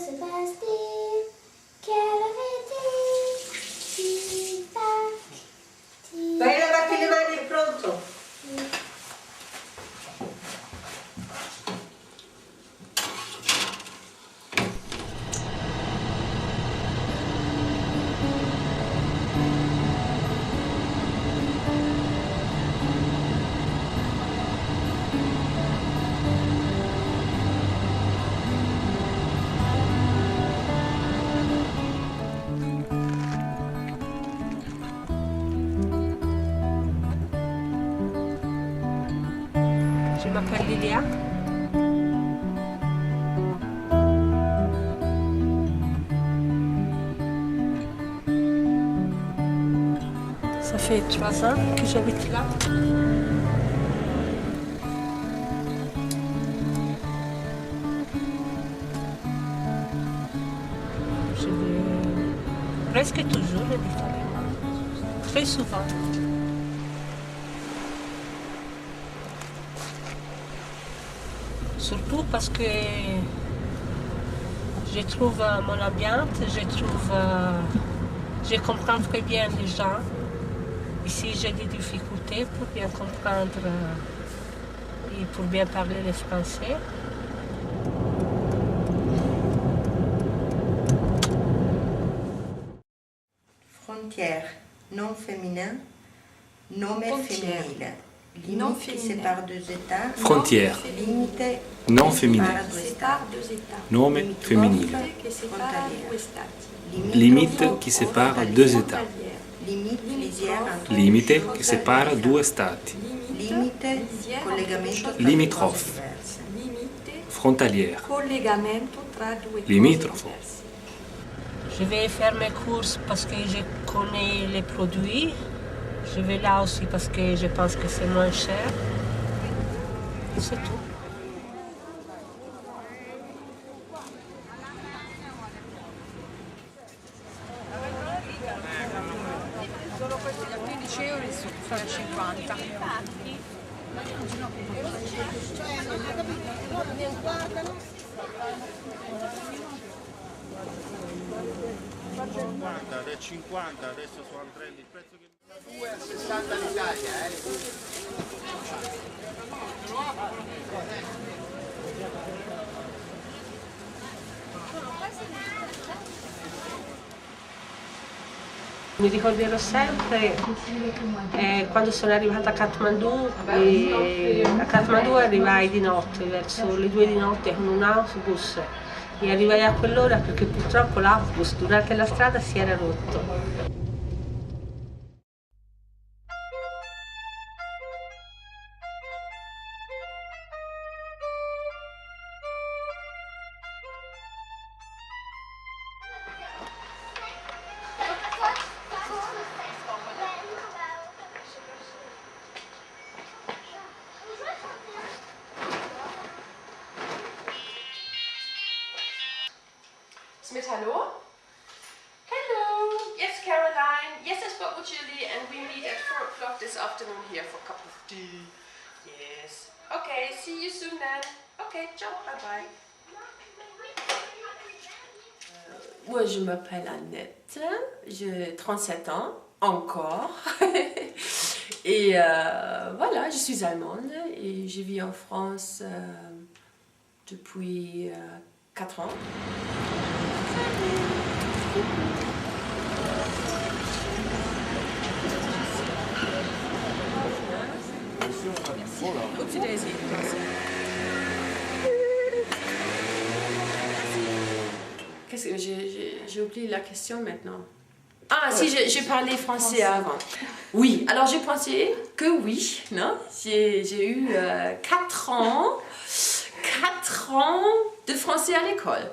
se passe-t-il? Quelle heure est-il? Tic-tac, tic-tac. Vai a lavare le mani, è pronto? Je m'appelle Lilia. Ça fait 3 ans que j'habite là. Je vais presque toujours à l'Italie. Très souvent. Surtout parce que je trouve mon ambiance, je comprends très bien les gens. Ici, j'ai des difficultés pour bien comprendre et pour bien parler le français. Frontière, nom féminin, nome femminile. Non Limite qui féminin. sépare deux États. Frontière, Limite non qui féminin. sépare deux États. Nome femminile. Che separa due stati. Limite qui sépare deux États. Limite lisière entre Limite che separa due Stati. Limite collegamento tra Limitrofe. due cose diverse. Limite, Frontalière. collegamento tra due cose Limitrofo. diverse. Je vais faire mes courses parce que je connais les produits. Je vais là aussi parce que je pense que c'est moins cher. C'est tout. Solo questi da 15 euro sono 50. Guarda, del 50 adesso su Antrelli il prezzo che 2,60 l'Italia, Mi ricorderò sempre quando sono arrivata a Kathmandu. A Kathmandu arrivai di notte, verso le 2 di notte con un autobus e arrivai a quell'ora perché purtroppo l'autobus durante la strada si era rotto. Smith, hello? Hello! Yes, Caroline. Yes, I spoke with Julie and we meet at 4 o'clock this afternoon here for a cup of tea. Yes. Okay, see you soon then. Okay, ciao, bye-bye. Moi, je m'appelle Annette, j'ai 37 ans, encore. Et voilà, je suis allemande et je vis en France depuis 4 ans. Oopsie daisy. Qu'est-ce que j'ai oublié la question maintenant. Ah si, j'ai parlé français avant. Oui, alors j'ai pensé que oui, non? J'ai eu 4 ans de français à l'école.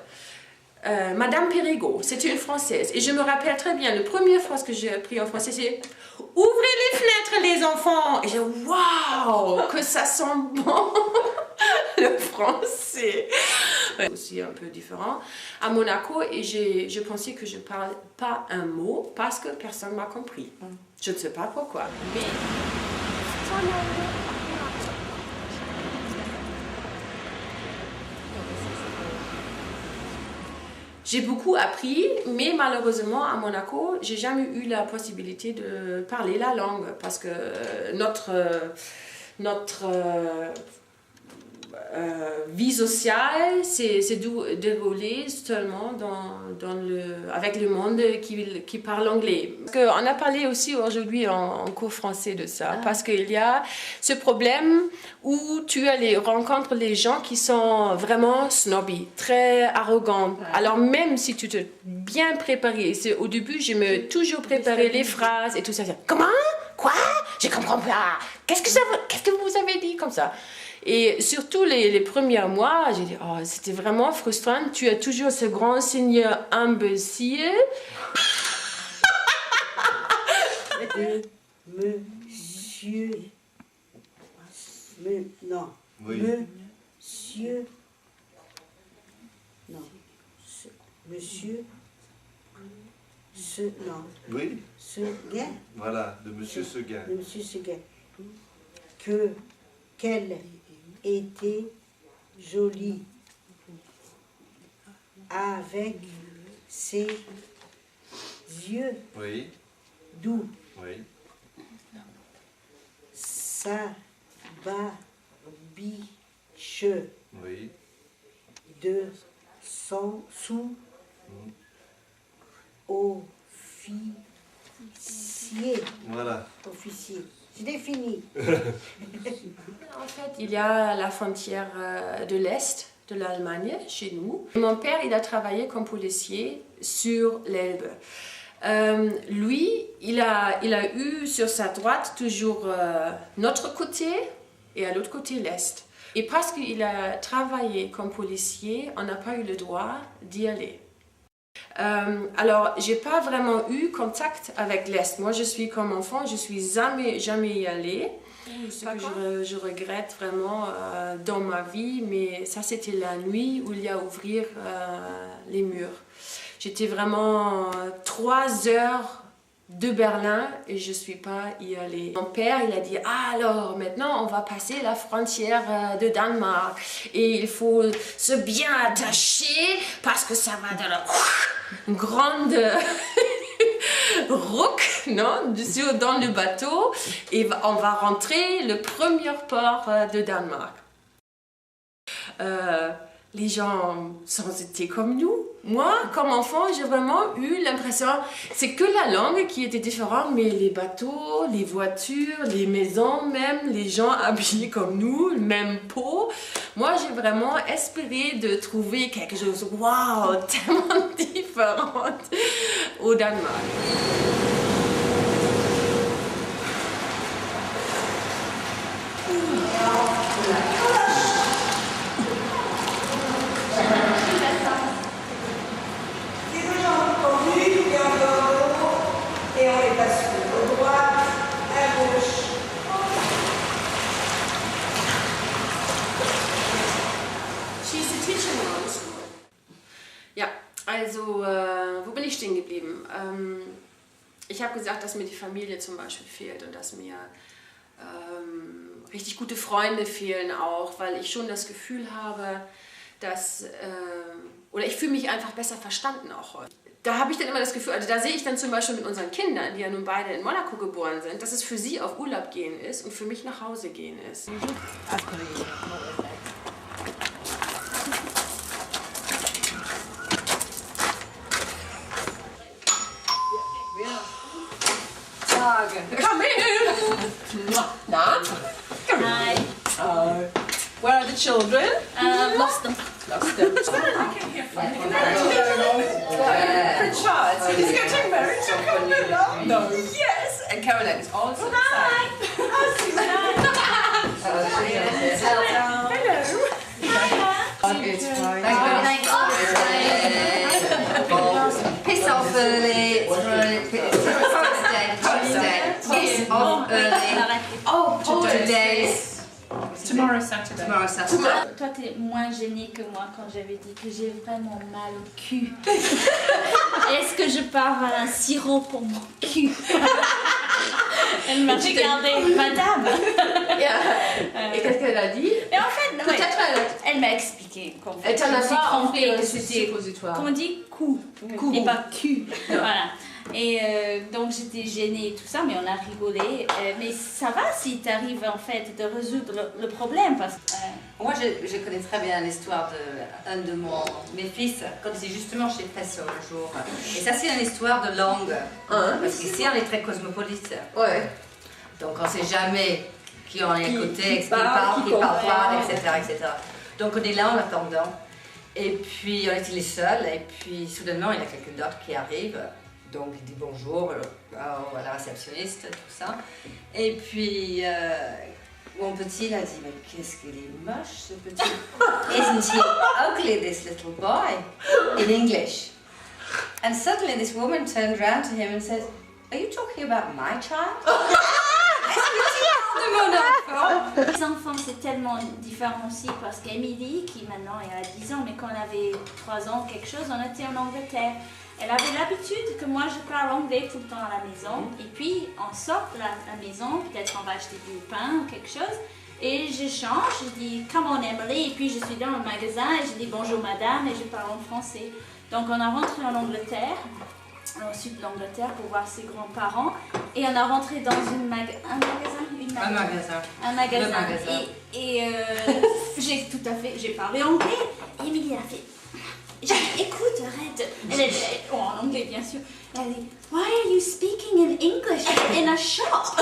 Madame Périgot, c'était une Française. Et je me rappelle très bien, la première phrase que j'ai appris en français, c'est « Ouvrez les fenêtres, les enfants !» Et j'ai dit « Waouh, que ça sent bon, le français !» Aussi un peu différent. À Monaco, et je pensais que je ne parle pas un mot parce que personne ne m'a compris. Je ne sais pas pourquoi. Mais... J'ai beaucoup appris, mais malheureusement à Monaco, j'ai jamais eu la possibilité de parler la langue parce que notre vie sociale s'est déroulée seulement avec le monde qui parle anglais. On a parlé aussi aujourd'hui en cours français de ça, parce qu'il y a ce problème où tu rencontres les gens qui sont vraiment snobby, très arrogants. Alors même si tu t'es bien préparé, au début je me toujours préparé les phrases et tout ça. Comment? Quoi? Je comprends pas. Qu'est-ce que vous avez dit comme ça? Et surtout les premiers mois, j'ai dit, oh, c'était vraiment frustrant. Tu as toujours ce grand seigneur imbécile. Monsieur. Non. Oui. Monsieur. Non. Monsieur. Non. Oui. Seguin. Voilà, de Monsieur Seguin. De Monsieur Seguin. Qu'elle était jolie avec ses yeux Oui. doux, Oui. sa barbiche Oui. de son sous officier. Voilà. Officier. C'est fini. En fait, il y a la frontière de l'Est de l'Allemagne, chez nous. Mon père, il a travaillé comme policier sur l'Elbe. Lui, il a eu sur sa droite toujours notre côté et à l'autre côté l'Est. Et parce qu'il a travaillé comme policier, on n'a pas eu le droit d'y aller. Alors, j'ai pas vraiment eu contact avec l'Est. Moi, je suis comme enfant, je suis jamais y allée. Ce que je regrette vraiment dans ma vie, mais ça c'était la nuit où il y a ouvert les murs. J'étais vraiment 3 heures de Berlin et je suis pas y allée. Mon père, il a dit, ah, alors maintenant on va passer la frontière de Danemark et il faut se bien attacher parce que ça va dans la grande route, non, dans le bateau et on va rentrer le premier port de Danemark. Les gens étaient comme nous. Moi, comme enfant, j'ai vraiment eu l'impression, c'est que la langue qui était différente, mais les bateaux, les voitures, les maisons même, les gens habillés comme nous, même peau. Moi, j'ai vraiment espéré de trouver quelque chose, waouh, tellement différent au Danemark. Et on les passe à droite, à gauche. She's a teacher in our school. Ja, also, wo bin ich stehen geblieben? Ich habe gesagt, dass mir die Familie zum Beispiel fehlt und dass mir richtig gute Freunde fehlen auch, weil ich schon das Gefühl habe, dass, oder ich fühle mich einfach besser verstanden auch heute. Da habe ich dann immer das Gefühl, also da sehe ich dann zum Beispiel mit unseren Kindern, die ja nun beide in Monaco geboren sind, dass es für sie auf Urlaub gehen ist und für mich nach Hause gehen ist. Come in! Na? Hi. Where are the children? Lost them. Lost them. Prince Charles. He's getting married to Camilla. No. Yes. And Caroline is also excited. Hello. It's fine. Piss off early. Piss off early. Oh, today's. Tomorrow Saturday. Tomorrow Saturday. Toi, t'es moins gênée que moi quand j'avais dit que j'ai vraiment mal au cul. Est-ce que je peux avoir un sirop pour mon cul? Elle m'a regardé, madame. Et qu'est-ce qu'elle a dit? Et en fait, ouais, Peut-être elle m'a expliqué qu'en fait, elle t'en je a me suis pas trompée, offert que un c'était, suppositoire. comment on dit, coup, et pas cul. Voilà. Et donc j'étais gênée et tout ça, mais on a rigolé. Mais ça va si tu arrives en fait de résoudre le problème. Parce que, moi, je connais très bien l'histoire d'un de mes fils, quand c'est justement chez Presso un jour. Et ça, c'est une histoire de langue. Parce qu'ici, on est très cosmopolite. Ouais. Donc, on ne sait jamais qui on est à côté, qui parle pas, etc. Donc, on est là en attendant. Et puis, on était les seuls. Et puis, soudainement, il y a quelqu'un d'autre qui arrive. Donc, il dit bonjour à la réceptionniste, tout ça. Et puis, mon petit, il a dit, mais qu'est-ce qu'il est moche, ce petit. Isn't he ugly, this little boy? In English. And suddenly this woman turned around to him and says, are you talking about my child? Les enfants, c'est tellement différent aussi parce qu'Emily, qui maintenant a 10 ans, mais quand elle avait 3 ans, quelque chose, on était en Angleterre. Elle avait l'habitude que moi je parle anglais tout le temps à la maison. Et puis on sort de la maison, peut-être on va acheter du pain ou quelque chose. Et je change, je dis come on Emily. Et puis je suis dans le magasin et je dis bonjour madame et je parle en français. Donc on a rentré en Angleterre, au sud de l'Angleterre pour voir ses grands-parents. Et on a rentré dans un magasin. Et j'ai parlé anglais. Et Emily a fait. J'ai dit, écoute, arrête. En anglais, bien sûr. Elle a dit, why are you speaking in English in a shop?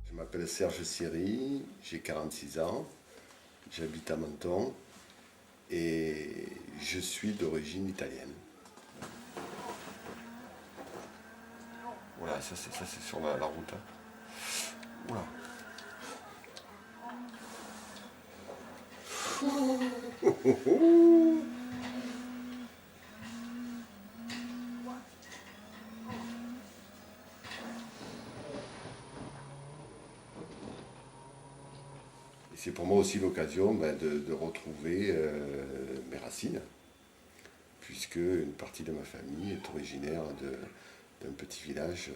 Je m'appelle Serge Siri, j'ai 46 ans, j'habite à Menton et je suis d'origine italienne. Voilà, ça c'est sur la route. Hein. Oula. C'est pour moi aussi l'occasion de retrouver mes racines, puisque une partie de ma famille est originaire d'un petit village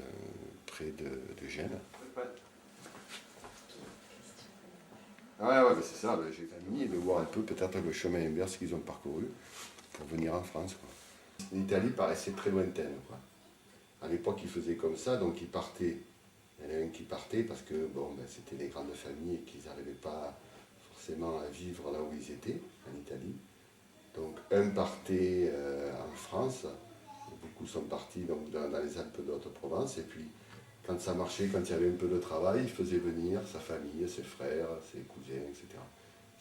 près de Gênes. Ouais, mais c'est ça, j'ai famille et de voir un peu peut-être le chemin inverse qu'ils ont parcouru pour venir en France. Quoi. L'Italie paraissait très lointaine. Quoi. À l'époque, ils faisaient comme ça, donc ils partaient. Il y en a un qui partait parce que c'était des grandes familles et qu'ils n'arrivaient pas forcément à vivre là où ils étaient, en Italie. Donc un partait en France, beaucoup sont partis donc, dans les Alpes de Haute-Provence, et puis quand ça marchait, quand il y avait un peu de travail, il faisait venir sa famille, ses frères, ses cousins, etc.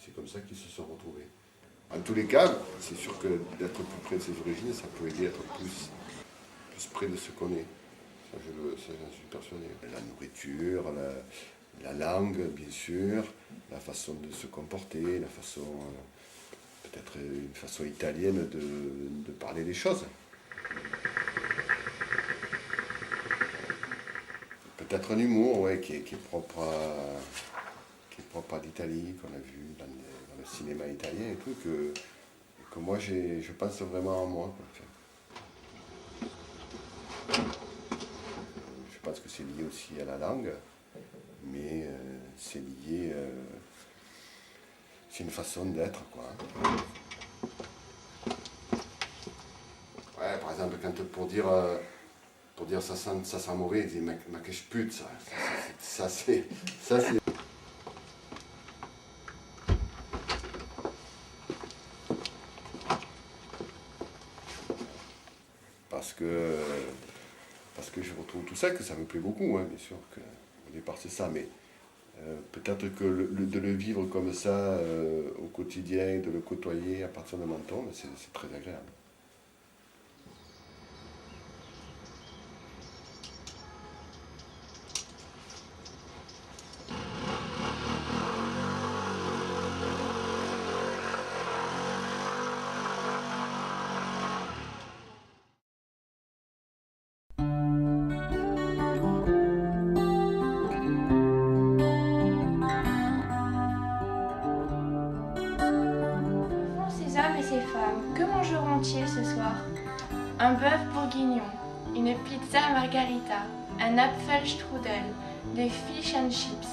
C'est comme ça qu'ils se sont retrouvés. En tous les cas, c'est sûr que d'être plus près de ses origines, ça peut aider à être plus près de ce qu'on est. Ça, j'en suis persuadé. La nourriture, la langue, bien sûr, la façon de se comporter, la façon, peut-être une façon italienne de parler des choses. Peut-être un humour qui est propre à l'Italie, qu'on a vu dans le cinéma italien et tout, que moi je pense vraiment en moi. Je pense que c'est lié aussi à la langue, mais c'est lié, c'est une façon d'être, quoi. Ouais, par exemple, pour dire ça sent mauvais, il dit ma que je pute, ça c'est. Parce que je retrouve tout ça, que ça me plaît beaucoup, hein, bien sûr, au départ c'est ça, mais peut-être que de le vivre comme ça au quotidien, de le côtoyer à partir de Menton, c'est très agréable. mangent-ils ce soir? Un bœuf bourguignon, une pizza margarita, un Apfelstrudel, des fish and chips,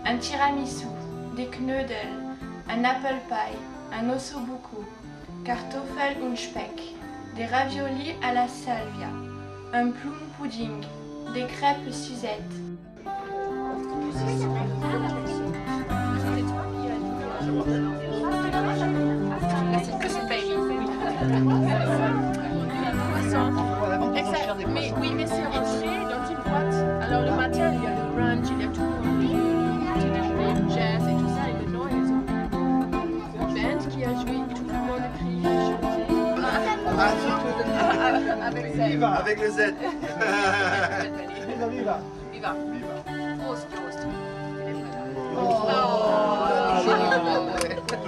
un tiramisu, des knödel, un apple pie, un ossobuco, Kartoffel und Speck, des raviolis à la salvia, un plum-pudding, des crêpes Suzette. Exact. Mais oui, mais c'est rangé dans une boîte. Alors le matin, il y a le brunch, il y a tout le petit déjeuner, le jazz et tout ça. Et maintenant, ils ont une band qui a joué, tout le monde a crié, chanté. Avec Z. Viva. Avec le Z. Viva, viva. Viva. Prost, Prost.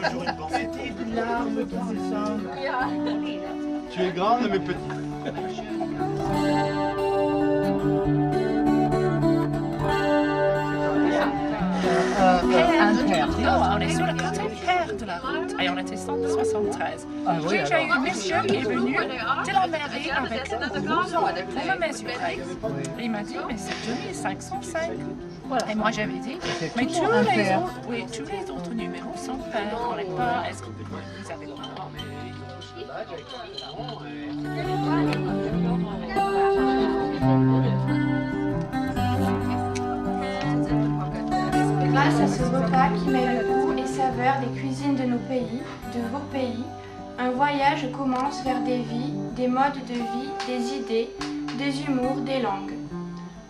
Toujours une pensée. Une larme qui descend. Tu es grande mais petite. Non, on est sur le côté père de la route et on était 173. J'ai eu un monsieur qui est venu de la mairie avec le blouson pour me mesurer. Et il m'a dit, mais c'est 2505. Et moi j'avais dit, mais tous les autres numéros sont pairs. On n'est pas, est-ce que vous avez le droit? Grâce à ce repas qui met le goût et saveur des cuisines de nos pays, de vos pays, un voyage commence vers des vies, des modes de vie, des idées, des humours, des langues.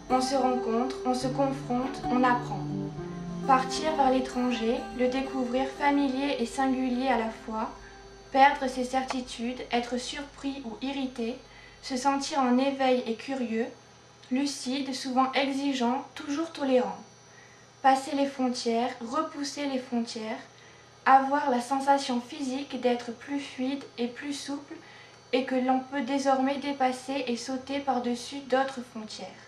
On se rencontre, on se confronte, on apprend. Partir vers l'étranger, le découvrir familier et singulier à la fois, perdre ses certitudes, être surpris ou irrité, se sentir en éveil et curieux, lucide, souvent exigeant, toujours tolérant. Passer les frontières, repousser les frontières, avoir la sensation physique d'être plus fluide et plus souple et que l'on peut désormais dépasser et sauter par-dessus d'autres frontières.